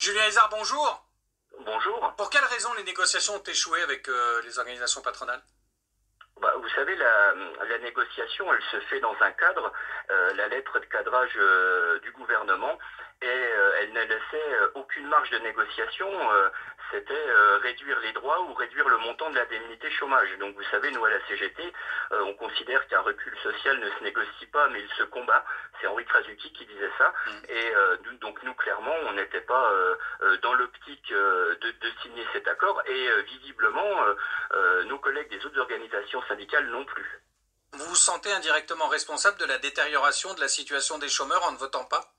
Julien Hézard, bonjour. Bonjour. Pour quelles raisons les négociations ont échoué avec les organisations patronales? Vous savez, la négociation, elle se fait dans un cadre, la lettre de cadrage du gouvernement, et elle ne laissait aucune marge de négociation. C'était réduire les droits ou réduire le montant de l'indemnité chômage. Donc vous savez, nous à la CGT, on considère qu'un recul social ne se négocie pas, mais il se combat. C'est Henri Krasuki qui disait ça. Et donc nous, clairement, on n'était pas dans l'optique de signer cet accord. Et visiblement, nos collègues des autres organisations syndicales non plus. Vous vous sentez indirectement responsable de la détérioration de la situation des chômeurs en ne votant pas?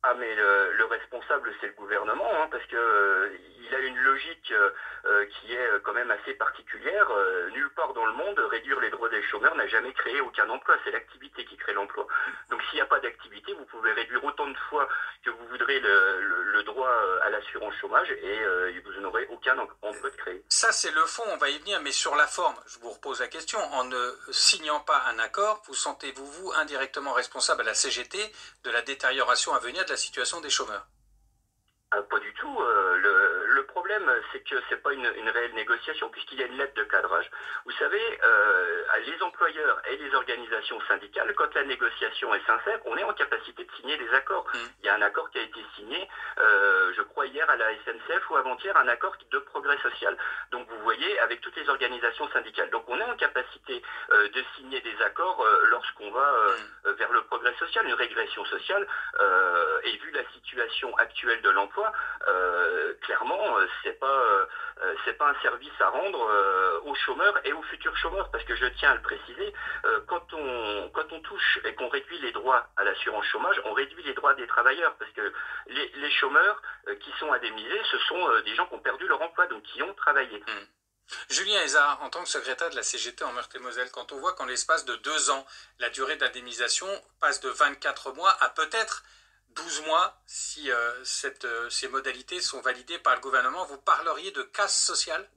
Ah mais le responsable c'est le gouvernement, hein, parce que il a une logique qui est quand même assez particulière. Nulle part dans le monde, réduire les droits des chômeurs n'a jamais créé aucun emploi. C'est l'activité qui crée l'emploi. Donc s'il n'y a pas d'activité, vous pouvez réduire autant de fois que vous voudrez le droit à l'assurance chômage et vous n'aurez aucun emploi de créer. Ça c'est le fond, on va y venir, mais sur la forme, je vous repose la question. En ne signant pas un accord, vous sentez-vous vous indirectement responsable à la CGT de la détérioration à venir de la situation des chômeurs? Pas du tout. Le problème, c'est que c'est pas une réelle négociation puisqu'il y a une lettre de cadrage. Vous savez, les employeurs et les organisations syndicales, quand la négociation est sincère, on est en capacité de signer des accords. Il y a un accord qui a été signé, je crois hier à la SNCF ou avant-hier, un accord de progrès social. Donc vous voyez, avec toutes les organisations syndicales. Donc on est en capacité de signer des accords lorsqu'on va vers le progrès social, une régression sociale. Et vu la situation actuelle de l'emploi, clairement, c'est pas un service à rendre aux chômeurs et aux futurs chômeurs, parce que je tiens à le préciser, quand on touche et qu'on réduit les droits à l'assurance chômage, on réduit les droits des travailleurs, parce que les chômeurs qui sont indemnisés, ce sont des gens qui ont perdu leur emploi, donc qui ont travaillé. Julien Hézard, en tant que secrétaire de la CGT en Meurthe-et-Moselle, quand on voit qu'en l'espace de 2 ans, la durée d'indemnisation passe de 24 mois à peut-être 12 mois, si ces modalités sont validées par le gouvernement, vous parleriez de casse sociale?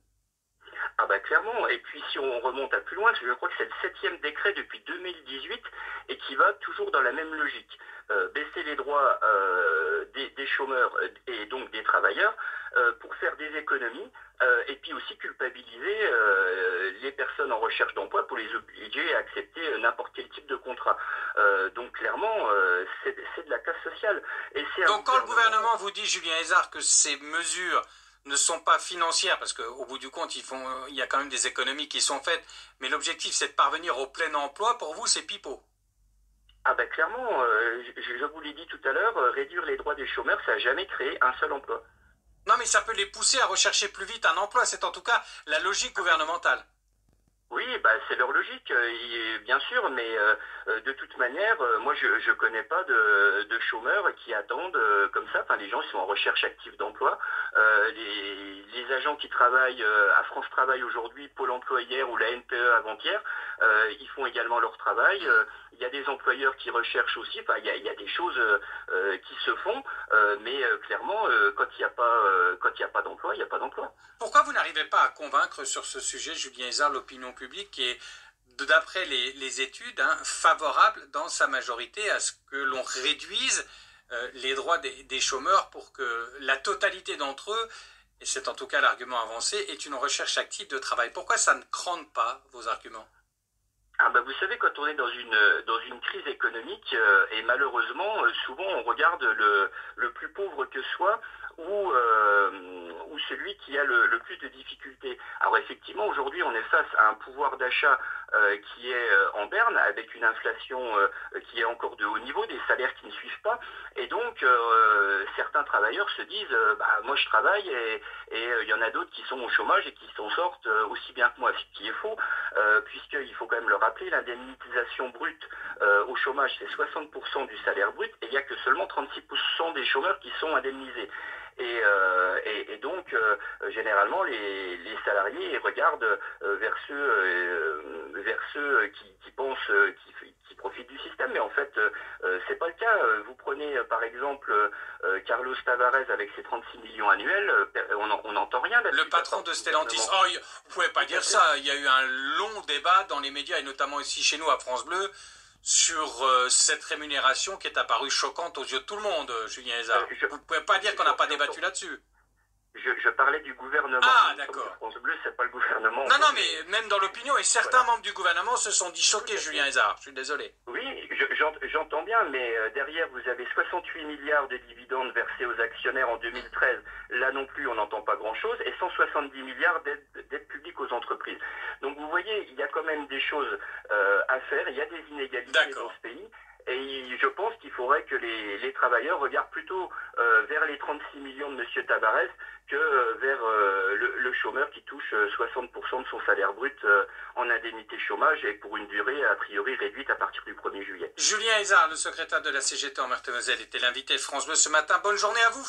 Ah bah clairement, et puis si on remonte à plus loin, je crois que c'est le 7e décret depuis 2018 et qui va toujours dans la même logique. Baisser les droits des chômeurs et donc des travailleurs pour faire des économies et puis aussi culpabiliser les personnes en recherche d'emploi pour les obliger à accepter n'importe quel type de contrat. Donc clairement, c'est de la casse sociale. Et donc quand le gouvernement vous dit, Julien Hézard, que ces mesures ne sont pas financières, parce qu'au bout du compte, il y a quand même des économies qui sont faites, mais l'objectif c'est de parvenir au plein emploi, pour vous c'est pipeau? Ah ben clairement, je vous l'ai dit tout à l'heure, réduire les droits des chômeurs, ça n'a jamais créé un seul emploi. Non mais ça peut les pousser à rechercher plus vite un emploi, c'est en tout cas la logique gouvernementale. Oui, bah, c'est leur logique, bien sûr, mais de toute manière, moi je connais pas de chômeurs qui attendent comme ça. Enfin, les gens ils sont en recherche active d'emploi. Les agents qui travaillent à France Travail aujourd'hui, Pôle Emploi hier ou la NPE avant-hier, ils font également leur travail. Il y a des employeurs qui recherchent aussi. Enfin, il y a des choses qui se font, mais clairement, quand il n'y a pas d'emploi, il n'y a pas d'emploi. Pourquoi vous n'arrivez pas à convaincre sur ce sujet, Julien Hézard, l'opinion publique qui est, d'après les études, favorable dans sa majorité à ce que l'on réduise les droits des chômeurs pour que la totalité d'entre eux, et c'est en tout cas l'argument avancé, ait une recherche active de travail? Pourquoi ça ne crante pas vos arguments? Ah bah vous savez, quand on est dans une crise économique, et malheureusement, souvent on regarde le plus pauvre que soit ou celui qui a le plus de difficultés. Alors effectivement, aujourd'hui, on est face à un pouvoir d'achat qui est en berne, avec une inflation qui est encore de haut niveau, des salaires qui ne suivent pas, et donc certains travailleurs se disent moi je travaille et il y en a d'autres qui sont au chômage et qui s'en sortent aussi bien que moi, ce qui est faux, puisqu'il faut quand même le rappeler, l'indemnisation brute au chômage c'est 60% du salaire brut et il n'y a que seulement 36% des chômeurs qui sont indemnisés. Et donc, généralement, les salariés regardent vers ceux qui pensent, qui profitent du système. Mais en fait, c'est pas le cas. Vous prenez, par exemple, Carlos Tavares avec ses 36 millions annuels, on n'entend rien là-dessus. Le patron de Stellantis. Oh, vous pouvez pas dire ça. Il y a eu un long débat dans les médias, et notamment ici chez nous à France Bleu, sur cette rémunération qui est apparue choquante aux yeux de tout le monde, Julien Hézard. Vous ne pouvez pas dire qu'on n'a pas débattu là-dessus. Je parlais du gouvernement. Ah, d'accord. France Bleu, c'est pas le gouvernement. Non, non, mais même dans l'opinion, et certains membres du gouvernement se sont dit choqués, Julien Hézard. Je suis désolé. Oui, j'entends bien, mais derrière, vous avez 68 milliards de dividendes versés aux actionnaires en 2013. Là non plus, on n'entend pas grand-chose. Et 170 milliards d'aides publiques aux entreprises. Donc vous voyez, il y a quand même des choses à faire. Il y a des inégalités dans ce pays. Et je pense qu'il faudrait que les travailleurs regardent plutôt vers les 36 millions de M. Tabarès que vers le chômeur qui touche 60% de son salaire brut en indemnité chômage et pour une durée a priori réduite à partir du 1er juillet. Julien Hézard, le secrétaire de la CGT en Meurthe-et-Moselle, était l'invité de France Bleu ce matin. Bonne journée à vous.